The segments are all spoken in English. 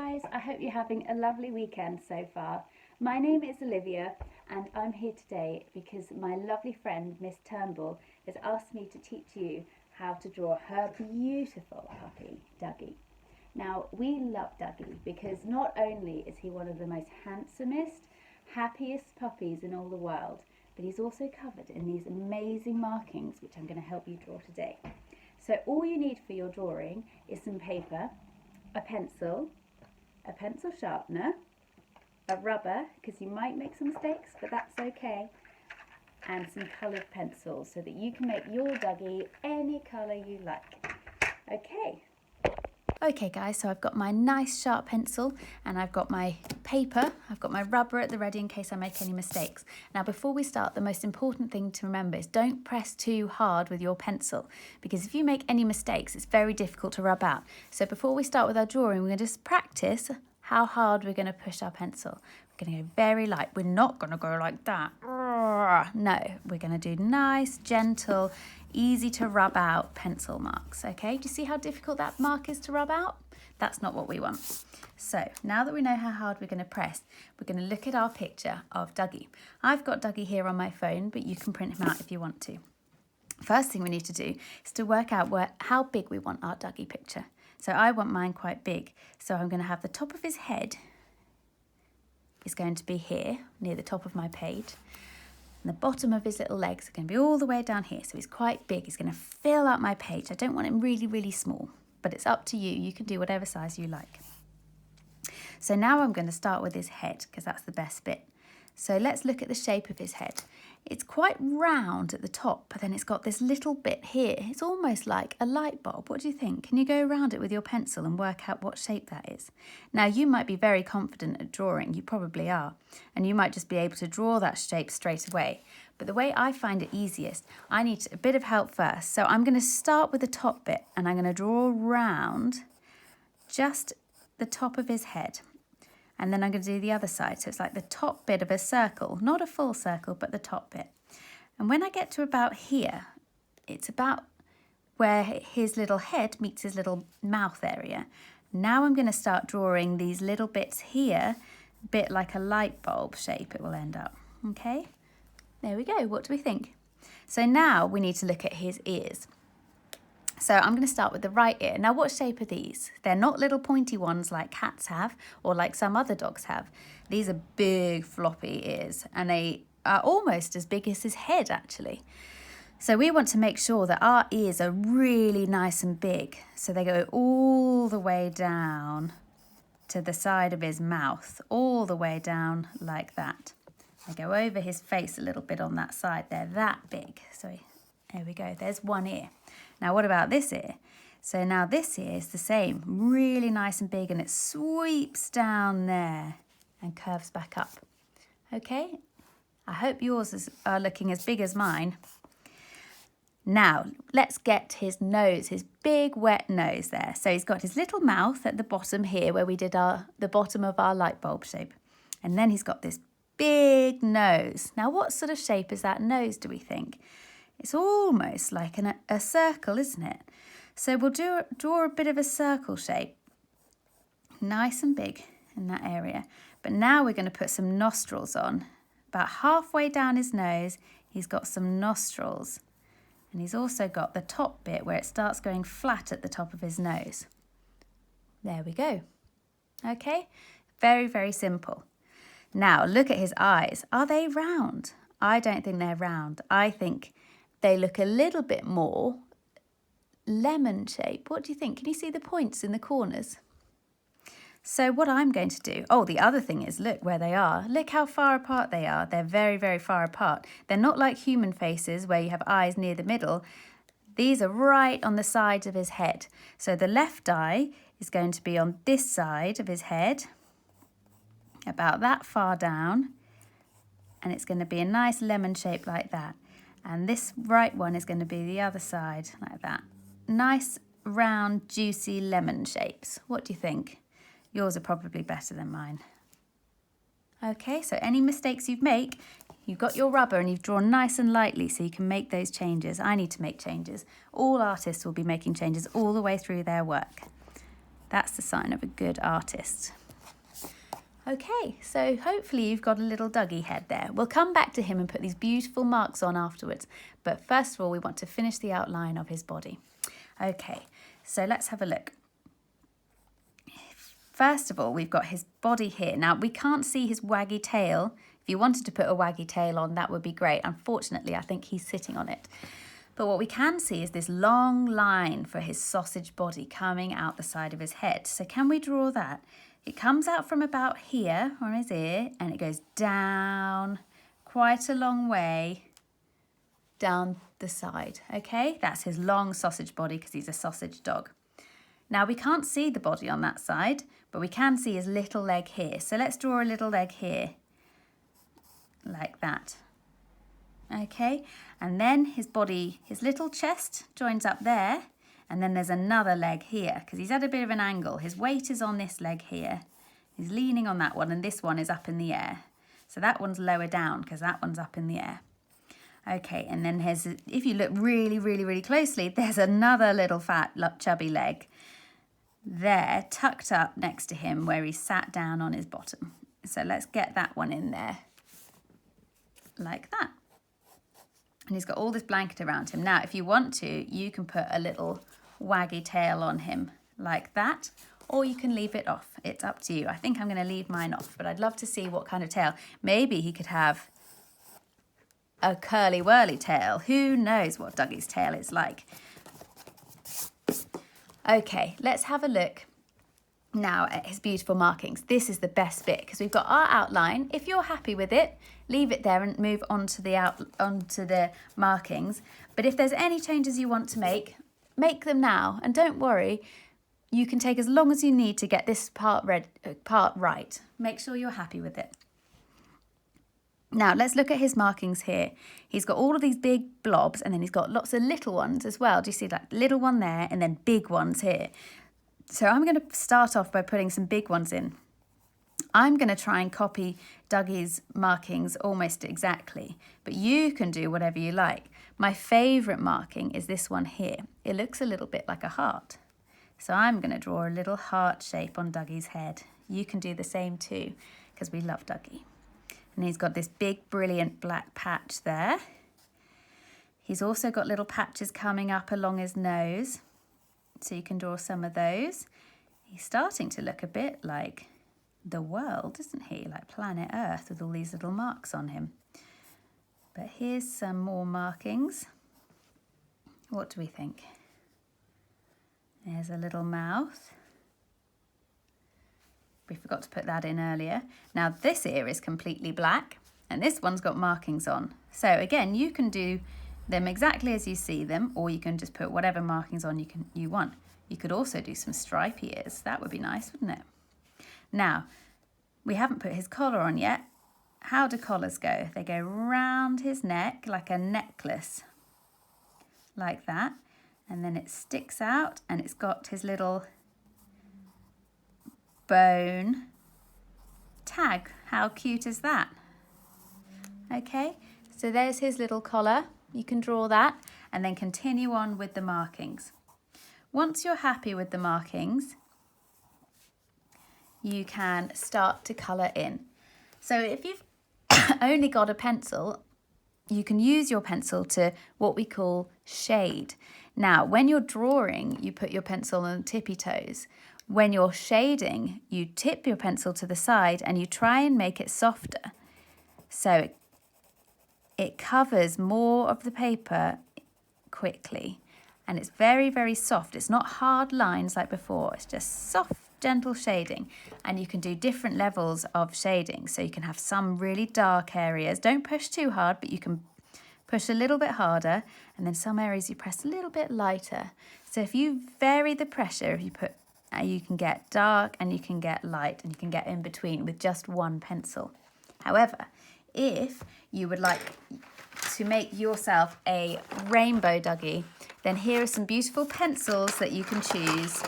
guys, I hope you're having a lovely weekend so far. My name is Olivia and I'm here today because my lovely friend Miss Turnbull has asked me to teach you how to draw her beautiful puppy, Dougie. Now we love Dougie because not only is he one of the most handsomest, happiest puppies in all the world, but he's also covered in these amazing markings which I'm going to help you draw today. So all you need for your drawing is some paper, a pencil sharpener, a rubber, because you might make some mistakes, but that's okay, and some coloured pencils so that you can make your Dougie any colour you like. Okay guys, so I've got my nice sharp pencil and I've got my paper, I've got my rubber at the ready in case I make any mistakes. Now before we start, the most important thing to remember is don't press too hard with your pencil, because if you make any mistakes it's very difficult to rub out. So before we start with our drawing, we're going to just practice how hard we're going to push our pencil. We're going to go very light, we're not going to go like that. No, we're going to do nice, gentle, easy to rub out pencil marks, okay? Do you see how difficult that mark is to rub out? That's not what we want. So now that we know how hard we're going to press, we're going to look at our picture of Dougie. I've got Dougie here on my phone, but you can print him out if you want to. First thing we need to do is to work out how big we want our Dougie picture. So I want mine quite big. So I'm going to have the top of his head is going to be here, near the top of my page. And the bottom of his little legs are going to be all the way down here. So he's quite big. He's going to fill out my page. I don't want him really, really small, but it's up to you. You can do whatever size you like. So now I'm going to start with his head because that's the best bit. So let's look at the shape of his head. It's quite round at the top, but then it's got this little bit here. It's almost like a light bulb. What do you think? Can you go around it with your pencil and work out what shape that is? Now, you might be very confident at drawing. You probably are. And you might just be able to draw that shape straight away. But the way I find it easiest, I need a bit of help first. So I'm going to start with the top bit and I'm going to draw around just the top of his head. And then I'm going to do the other side. So it's like the top bit of a circle, not a full circle, but the top bit. And when I get to about here, it's about where his little head meets his little mouth area. Now I'm going to start drawing these little bits here, a bit like a light bulb shape it will end up. Okay, there we go. What do we think? So now we need to look at his ears. So I'm going to start with the right ear. Now, what shape are these? They're not little pointy ones like cats have or like some other dogs have. These are big floppy ears and they are almost as big as his head actually. So we want to make sure that our ears are really nice and big. So they go all the way down to the side of his mouth, all the way down like that. They go over his face a little bit on that side. They're that big. So there we go. There's one ear. Now, what about this ear? So now this ear is the same, really nice and big, and it sweeps down there and curves back up. Okay, I hope yours are looking as big as mine. Now, let's get his nose, his big wet nose there. So he's got his little mouth at the bottom here where we did the bottom of our light bulb shape. And then he's got this big nose. Now, what sort of shape is that nose, do we think? It's almost like a circle, isn't it? So we'll draw a bit of a circle shape, nice and big in that area. But now we're going to put some nostrils on. About halfway down his nose, he's got some nostrils. And he's also got the top bit where it starts going flat at the top of his nose. There we go. Okay, very, very simple. Now look at his eyes. Are they round? I don't think they're round. I think they look a little bit more lemon shape. What do you think? Can you see the points in the corners? So what I'm going to do, oh, the other thing is, look where they are. Look how far apart they are. They're very, very far apart. They're not like human faces where you have eyes near the middle. These are right on the sides of his head. So the left eye is going to be on this side of his head, about that far down. And it's going to be a nice lemon shape like that. And this right one is going to be the other side, like that. Nice, round, juicy lemon shapes. What do you think? Yours are probably better than mine. Okay, so any mistakes you make, you've got your rubber and you've drawn nice and lightly so you can make those changes. I need to make changes. All artists will be making changes all the way through their work. That's the sign of a good artist. Okay, so hopefully you've got a little Dougie head there. We'll come back to him and put these beautiful marks on afterwards. But first of all, we want to finish the outline of his body. Okay, so let's have a look. First of all, we've got his body here. Now, we can't see his waggy tail. If you wanted to put a waggy tail on, that would be great. Unfortunately, I think he's sitting on it. But what we can see is this long line for his sausage body coming out the side of his head. So can we draw that? It comes out from about here on his ear and it goes down quite a long way down the side. Okay, that's his long sausage body because he's a sausage dog. Now we can't see the body on that side, but we can see his little leg here. So let's draw a little leg here, like that. Okay, and then his body, his little chest joins up there, and then there's another leg here because he's at a bit of an angle. His weight is on this leg here. He's leaning on that one, and this one is up in the air. So that one's lower down because that one's up in the air. Okay, and then if you look really closely, there's another little fat, chubby leg there tucked up next to him where he sat down on his bottom. So let's get that one in there like that. And he's got all this blanket around him. Now, if you want to, you can put a little waggy tail on him like that, or you can leave it off. It's up to you. I think I'm going to leave mine off, but I'd love to see what kind of tail. Maybe he could have a curly whirly tail. Who knows what Dougie's tail is like? Okay, let's have a look now at his beautiful markings. This is the best bit because we've got our outline. If you're happy with it, leave it there and move on to the markings. But if there's any changes you want to make them now. And don't worry, you can take as long as you need to get this part right. Make sure you're happy with it. Now, let's look at his markings here. He's got all of these big blobs and then he's got lots of little ones as well. Do you see that little one there and then big ones here? So I'm going to start off by putting some big ones in. I'm going to try and copy Dougie's markings almost exactly, but you can do whatever you like. My favourite marking is this one here. It looks a little bit like a heart. So I'm going to draw a little heart shape on Dougie's head. You can do the same too, because we love Dougie. And he's got this big, brilliant black patch there. He's also got little patches coming up along his nose. So you can draw some of those. He's starting to look a bit like the world, isn't he? Like planet Earth with all these little marks on him. But here's some more markings. What do we think? There's a little mouth. We forgot to put that in earlier. Now this ear is completely black and this one's got markings on. So again, you can do them exactly as you see them, or you can just put whatever markings on you want. You could also do some stripy ears. That would be nice, wouldn't it? Now, we haven't put his collar on yet. How do collars go? They go round his neck like a necklace, like that. And then it sticks out and it's got his little bone tag. How cute is that? Okay, so there's his little collar. You can draw that and then continue on with the markings. Once you're happy with the markings, you can start to colour in. So if you've only got a pencil, you can use your pencil to what we call shade. Now, when you're drawing, you put your pencil on the tippy toes. When you're shading, you tip your pencil to the side and you try and make it softer. So it covers more of the paper quickly and it's very, very soft. It's not hard lines like before. It's just soft, gentle shading. And you can do different levels of shading. So you can have some really dark areas. Don't push too hard, but you can push a little bit harder. And then some areas you press a little bit lighter. So if you vary the pressure, if you put you can get dark and you can get light and you can get in between with just one pencil. However, if you would like to make yourself a rainbow Dougie, then here are some beautiful pencils that you can choose.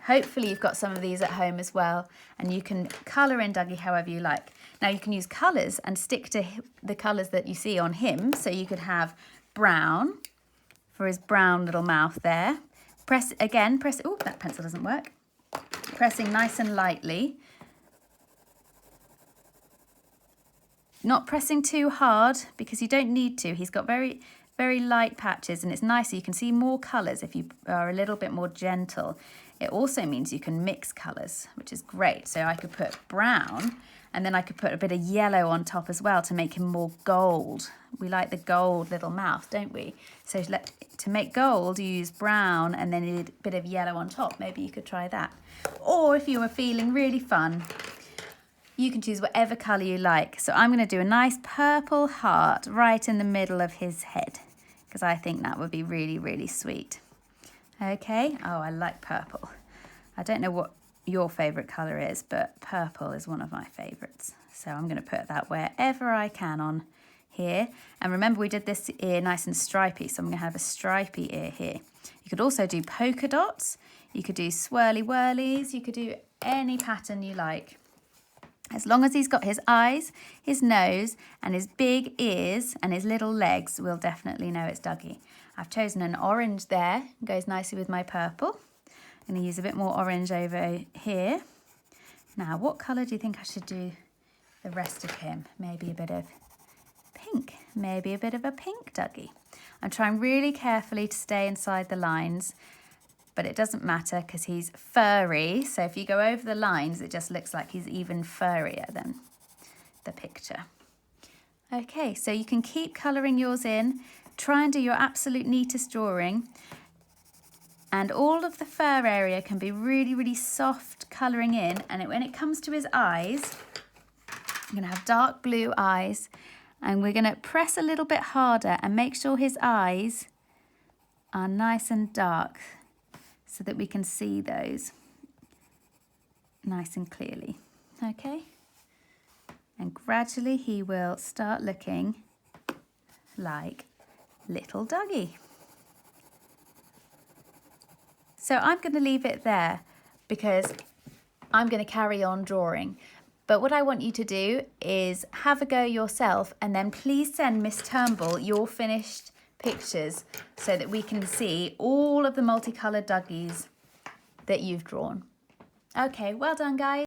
Hopefully you've got some of these at home as well, and you can colour in Dougie however you like. Now you can use colours and stick to the colours that you see on him. So you could have brown for his brown little mouth there. Press, oh, that pencil doesn't work. pressing nice and lightly. Not pressing too hard because you don't need to. He's got very, very light patches and it's nicer. You can see more colours if you are a little bit more gentle. It also means you can mix colours, which is great. So I could put brown and then I could put a bit of yellow on top as well to make him more gold. We like the gold little mouth, don't we? So to make gold, you use brown and then a bit of yellow on top. Maybe you could try that. Or if you were feeling really fun, you can choose whatever colour you like. So I'm going to do a nice purple heart right in the middle of his head because I think that would be really, really sweet. Okay. Oh, I like purple. I don't know what your favourite colour is, but purple is one of my favourites. So I'm going to put that wherever I can on here. And remember, we did this ear nice and stripy, so I'm going to have a stripy ear here. You could also do polka dots. You could do swirly whirlies. You could do any pattern you like. As long as he's got his eyes, his nose, and his big ears and his little legs, we'll definitely know it's Dougie. I've chosen an orange there. It goes nicely with my purple. I'm going to use a bit more orange over here. Now, what colour do you think I should do the rest of him? Maybe a bit of pink. Maybe a bit of a pink Dougie. I'm trying really carefully to stay inside the lines, but it doesn't matter because he's furry. So if you go over the lines, it just looks like he's even furrier than the picture. Okay, so you can keep colouring yours in. Try and do your absolute neatest drawing. And all of the fur area can be really, really soft colouring in. And when it comes to his eyes, I'm going to have dark blue eyes. And we're going to press a little bit harder and make sure his eyes are nice and dark so that we can see those nice and clearly. Okay? And gradually he will start looking like little Dougie. So I'm going to leave it there because I'm going to carry on drawing. But what I want you to do is have a go yourself and then please send Miss Turnbull your finished pictures so that we can see all of the multicoloured Dougies that you've drawn. Okay, well done guys.